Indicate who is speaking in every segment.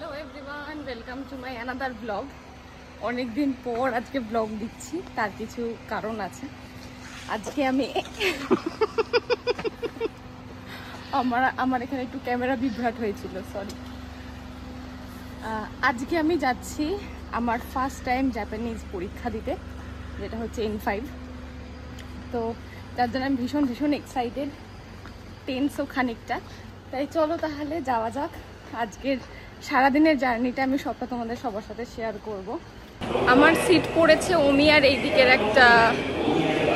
Speaker 1: Hello everyone, welcome to my another blog. অনেকদিন পর আজকে ব্লগ দিচ্ছি, তার কিছু কারণ আছে। আজকে আমি আমার এখানে একটু ক্যামেরা বিভ্রাট হয়েছিল, সরি। আজকে আমি যাচ্ছি আমার ফার্স্ট টাইম জাপানিজ পরীক্ষা দিতে, যেটা হচ্ছে N5। তো তার জন্য আমি ভীষণ ভীষণ এক্সাইটেড, টেন্সও খানিকটা। তাই চলো তাহলে যাওয়া যাক। আজকের সারাদিনের জার্নিটা আমি সবটা তোমাদের সবার সাথে শেয়ার করব। আমার সিট পড়েছে ওমিয়ার এই দিকের একটা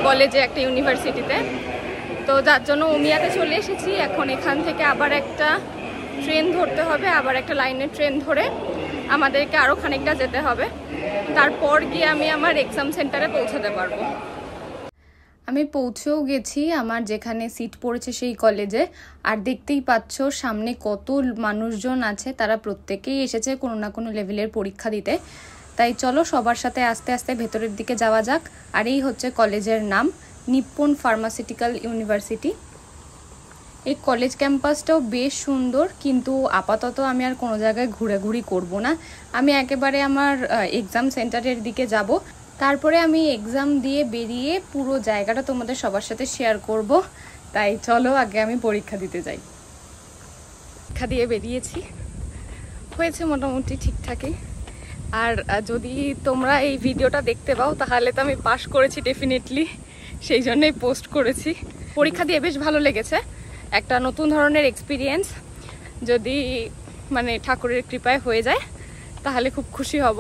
Speaker 1: কলেজে, একটা ইউনিভার্সিটিতে। তো যার জন্য ওমিয়াতে চলে এসেছি। এখন এখান থেকে আবার একটা ট্রেন ধরতে হবে, আবার একটা লাইনের ট্রেন ধরে আমাদেরকে আরও খানিকটা যেতে হবে। তারপর গিয়ে আমি আমার এক্সাম সেন্টারে পৌঁছাতে পারবো। আমি পৌঁছেও গেছি আমার যেখানে সিট পড়েছে সেই কলেজে। আর দেখতেই পাচ্ছ সামনে কত মানুষজন আছে, তারা প্রত্যেকেই এসেছে কোনো না কোনো লেভেলের পরীক্ষা দিতে। তাই চলো সবার সাথে আস্তে আস্তে ভেতরের দিকে যাওয়া যাক। আর এই হচ্ছে কলেজের নাম, নিপ্পন ফার্মাসিউটিক্যাল ইউনিভার্সিটি। এই কলেজ ক্যাম্পাসটাও বেশ সুন্দর, কিন্তু আপাতত আমি আর কোনো জায়গায় ঘোরাঘুরি করব না। আমি একেবারে আমার এক্সাম সেন্টারের দিকে যাব। তারপরে আমি এক্সাম দিয়ে বেরিয়ে পুরো জায়গাটা তোমাদের সবার সাথে শেয়ার করব। তাই চলো আগে আমি পরীক্ষা দিতে যাই। পরীক্ষা দিয়ে বেরিয়েছি, হয়েছে মোটামুটি ঠিকঠাকই। আর যদি তোমরা এই ভিডিওটা দেখতে পাও তাহলে তো আমি পাস করেছি ডেফিনেটলি, সেই জন্যই পোস্ট করেছি। পরীক্ষা দিয়ে বেশ ভালো লেগেছে, একটা নতুন ধরনের এক্সপিরিয়েন্স। যদি মানে ঠাকুরের কৃপায় হয়ে যায় তাহলে খুব খুশি হব।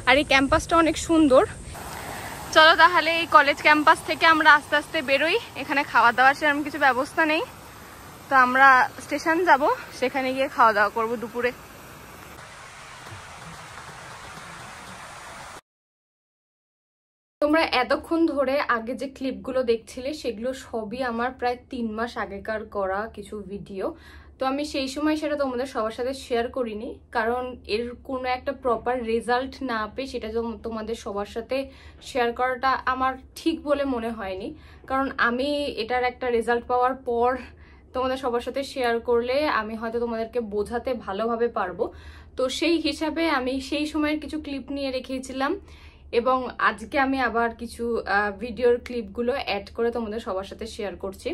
Speaker 1: আর এই ক্যাম্পাসটা অনেক সুন্দর। চলো তাহলে এই কলেজ ক্যাম্পাস থেকে আমরা আস্তে আস্তে বেরোই। এখানে খাওয়া দাওয়ার সেরকম কিছু ব্যবস্থা নেই, তো আমরা স্টেশন যাব, সেখানে গিয়ে খাওয়া দাওয়া করবো দুপুরে। তোমরা এতক্ষণ ধরে আগে যে ক্লিপগুলো দেখছিলে সেগুলো সবই আমার প্রায় 3 মাস আগেকার করা কিছু ভিডিও। তো আমি সেই সময় সেটা তোমাদের সবার সাথে শেয়ার করিনি, কারণ এর কোনো একটা প্রপার রেজাল্ট না পেয়ে সেটা তোমাদের সবার সাথে শেয়ার করাটা আমার ঠিক বলে মনে হয়নি। কারণ আমি এটার একটা রেজাল্ট পাওয়ার পর তোমাদের সবার সাথে শেয়ার করলে আমি হয়তো তোমাদেরকে বোঝাতে ভালোভাবে পারবো। তো সেই হিসাবে আমি সেই সময়ের কিছু ক্লিপ নিয়ে রেখেছিলাম, এবং আজকে আমি আবার কিছু ভিডিওর ক্লিপগুলো অ্যাড করে তোমাদের সবার সাথে শেয়ার করছি।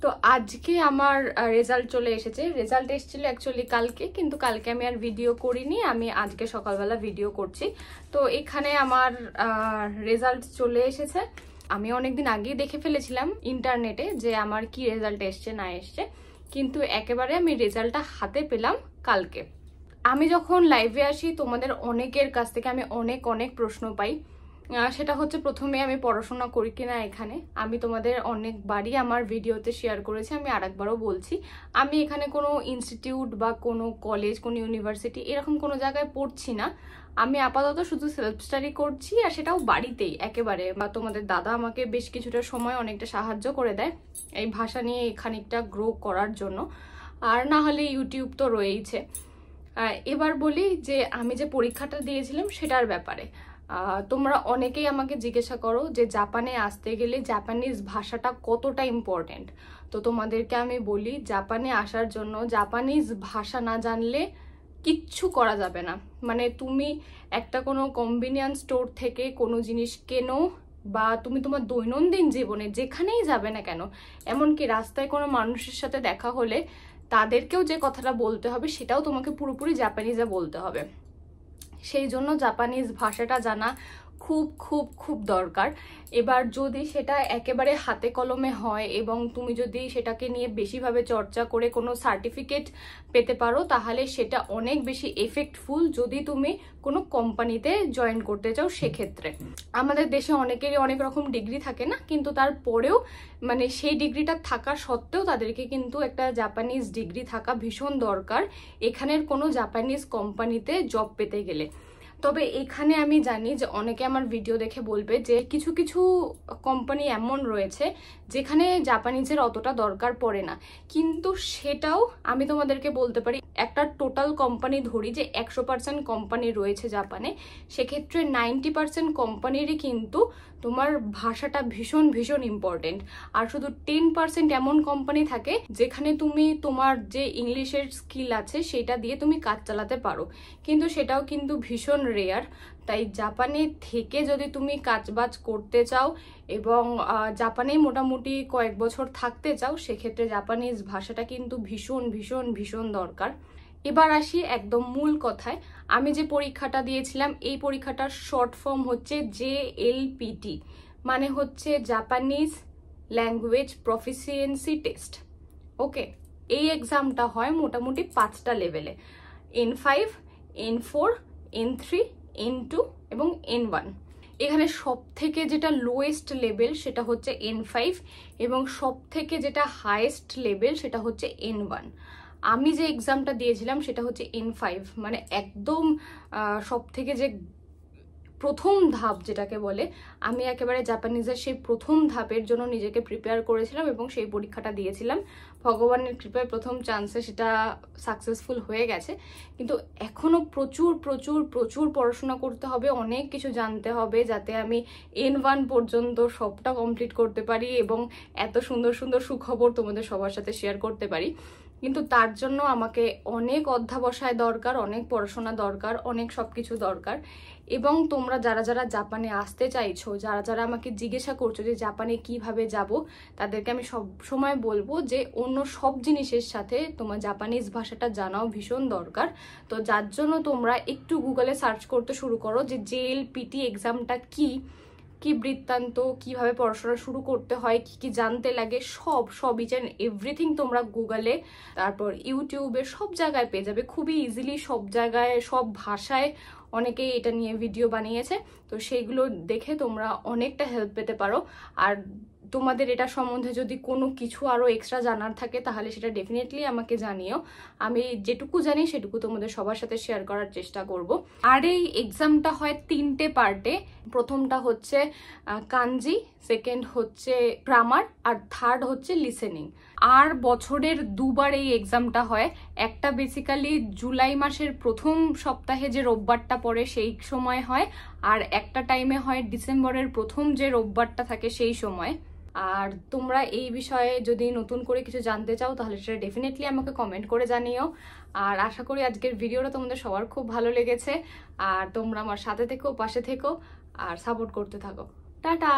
Speaker 1: তো আজকে আমার রেজাল্ট চলে এসেছে। রেজাল্ট এসেছিল অ্যাকচুয়ালি কালকে, কিন্তু কালকে আমি আর ভিডিও করিনি, আমি আজকে সকালবেলা ভিডিও করছি। তো এখানে আমার রেজাল্ট চলে এসেছে। আমি অনেকদিন আগেই দেখে ফেলেছিলাম ইন্টারনেটে যে আমার কি রেজাল্ট এসছে না এসছে, কিন্তু একেবারে আমি রেজাল্টটা হাতে পেলাম কালকে। আমি যখন লাইভে আসি তোমাদের অনেকের কাছ থেকে আমি অনেক প্রশ্ন পাই। সেটা হচ্ছে প্রথমে আমি পড়াশোনা করি কিনা এখানে। আমি তোমাদের অনেকবারই আমার ভিডিওতে শেয়ার করেছি, আমি আরেকবারও বলছি, আমি এখানে কোনো ইনস্টিটিউট বা কোনো কলেজ, কোনো ইউনিভার্সিটি এরকম কোনো জায়গায় পড়ছি না। আমি আপাতত শুধু সেলফ স্টাডি করছি, আর সেটাও বাড়িতেই একেবারে। বা তোমাদের দাদা আমাকে বেশ কিছুটা সময় অনেকটা সাহায্য করে দেয় এই ভাষা নিয়ে খানিকটা গ্রো করার জন্য। আর না হলে ইউটিউব তো রয়েইছে। এবার বলি যে আমি যে পরীক্ষাটা দিয়েছিলাম সেটার ব্যাপারে। তোমরা অনেকেই আমাকে জিজ্ঞাসা করো যে জাপানে আসতে গেলে জাপানিজ ভাষাটা কতটা ইম্পর্টেন্ট। তো তোমাদেরকে আমি বলি, জাপানে আসার জন্য জাপানিজ ভাষা না জানলে কিচ্ছু করা যাবে না। মানে তুমি একটা কোনো কনভিনিয়েন্স স্টোর থেকে কোনো জিনিস কেনো, বা তুমি তোমার দৈনন্দিন জীবনে যেখানেই যাবে না কেন, এমনকি রাস্তায় কোনো মানুষের সাথে দেখা হলে তাদেরকেও যে কথাটা বলতে হবে সেটাও তোমাকে পুরোপুরি জাপানিজে বলতে হবে। সেই জন্য জাপানিজ ভাষাটা জানা খুব খুব খুব দরকার। এবার যদি সেটা একেবারে হাতে কলমে হয় এবং তুমি যদি সেটাকে নিয়ে বেশিভাবে চর্চা করে কোনো সার্টিফিকেট পেতে পারো, তাহলে সেটা অনেক বেশি এফেক্টফুল যদি তুমি কোনো কোম্পানিতে জয়েন করতে চাও। সেক্ষেত্রে আমাদের দেশে অনেকেরই অনেক রকম ডিগ্রি থাকে না, কিন্তু তারপরেও মানে সেই ডিগ্রিটা থাকা সত্ত্বেও তাদেরকে কিন্তু একটা জাপানিজ ডিগ্রি থাকা ভীষণ দরকার এখানের কোনো জাপানিজ কোম্পানিতে জব পেতে গেলে। তবে এখানে আমি জানি যে অনেকে আমার ভিডিও দেখে বলবে যে কিছু কিছু কোম্পানি এমন রয়েছে যেখানে জাপানিজের অতটা দরকার পড়ে না। কিন্তু সেটাও আমি তোমাদেরকে বলতে পারি, একটা টোটাল কোম্পানি ধরি যে 100% কোম্পানি রয়েছে জাপানে, সেক্ষেত্রে 90% কোম্পানিরই কিন্তু তোমার ভাষাটা ভীষণ ভীষণ ইম্পর্টেন্ট। আর শুধু 10% এমন কোম্পানি থাকে যেখানে তুমি তোমার যে ইংলিশের স্কিল আছে সেটা দিয়ে তুমি কাজ চালাতে পারো, কিন্তু সেটাও কিন্তু ভীষণ রেয়ার। তাই জাপানে থেকে যদি তুমি কাজবাজ করতে চাও এবং জাপানে মোটামুটি কয়েক বছর থাকতে চাও, সেক্ষেত্রে জাপানিজ ভাষাটা কিন্তু ভীষণ ভীষণ ভীষণ দরকার। এবার আসি একদম মূল কথায়। আমি যে পরীক্ষাটা দিয়েছিলাম, এই পরীক্ষাটার শর্ট ফর্ম হচ্ছে JLPT, মানে হচ্ছে জাপানিজ ল্যাঙ্গুয়েজ প্রফিসিয়েন্সি টেস্ট। ওকে, এই এক্সামটা হয় মোটামুটি 5টা লেভেলে, N5, N4, N3, N2 এবং N1। এখানে সব থেকে যেটা লোয়েস্ট লেভেল সেটা হচ্ছে N5 এবং সব থেকে যেটা হাইয়েস্ট লেভেল সেটা হচ্ছে N1। আমি যে এক্সামটা দিয়েছিলাম সেটা হচ্ছে N5, মানে একদম সব থেকে যে প্রথম ধাপ যেটাকে বলে, আমি একেবারে জাপানিজের সেই প্রথম ধাপের জন্য নিজেকে প্রিপেয়ার করেছিলাম এবং সেই পরীক্ষাটা দিয়েছিলাম। ভগবানের কৃপায় প্রথম চান্সে সেটা সাকসেসফুল হয়ে গেছে, কিন্তু এখনো প্রচুর প্রচুর প্রচুর পড়াশোনা করতে হবে, অনেক কিছু জানতে হবে যাতে আমি N1 পর্যন্ত সবটা কমপ্লিট করতে পারি এবং এত সুন্দর সুন্দর সুখবর তোমাদের সবার সাথে শেয়ার করতে পারি। কিন্তু তার জন্য আমাকে অনেক অধ্যাবসায় দরকার, অনেক পড়াশোনা দরকার, অনেক সবকিছু দরকার। এবং তোমরা যারা যারা জাপানে আসতে চাইছো, যারা যারা আমাকে জিজ্ঞাসা করছো যে জাপানে কিভাবে যাব, তাদেরকে আমি সব সময় বলবো যে অন্য সব জিনিসের সাথে তোমার জাপানিজ ভাষাটা জানাও ভীষণ দরকার। তো যার জন্য তোমরা একটু গুগলে সার্চ করতে শুরু করো যে JLPT এক্সামটা কি কি বৃত্তান্ত, কিভাবে পড়াশোনা শুরু করতে হয়, কি কি জানতে লাগে, সব ইচ অ্যান্ড এভরিথিং তোমরা গুগলে, তারপর ইউটিউবে সব জায়গায় পেয়ে যাবে খুবই ইজিলি। সব জায়গায় সব ভাষায় অনেকেই এটা নিয়ে ভিডিও বানিয়েছে, তো সেইগুলো দেখে তোমরা অনেকটা হেল্প পেতে পারো। আর তোমাদের এটা সম্বন্ধে যদি কোনো কিছু আরও এক্সট্রা জানার থাকে তাহলে সেটা ডেফিনেটলি আমাকে জানিও। আমি যেটুকু জানি সেটুকু তোমাদের সবার সাথে শেয়ার করার চেষ্টা করব। আর এই এক্সামটা হয় 3টে পার্টে। প্রথমটা হচ্ছে কানজি, সেকেন্ড হচ্ছে গ্রামার, আর থার্ড হচ্ছে লিসেনিং। আর বছরের 2বার এই এক্সামটা হয়। একটা বেসিক্যালি জুলাই মাসের প্রথম সপ্তাহে যে রোববারটা পড়ে সেই সময় হয়, আর একটা টাইমে হয় ডিসেম্বরের প্রথম যে রোববারটা থাকে সেই সময়। আর তোমরা এই বিষয়ে যদি নতুন করে কিছু জানতে চাও তাহলে সেটা ডেফিনেটলি আমাকে কমেন্ট করে জানিও। আর আশা করি আজকের ভিডিওটা তোমাদের সবার খুব ভালো লেগেছে, আর তোমরা আমার সাথে থেকো, পাশে থেকো আর সাপোর্ট করতে থাকো। টাটা।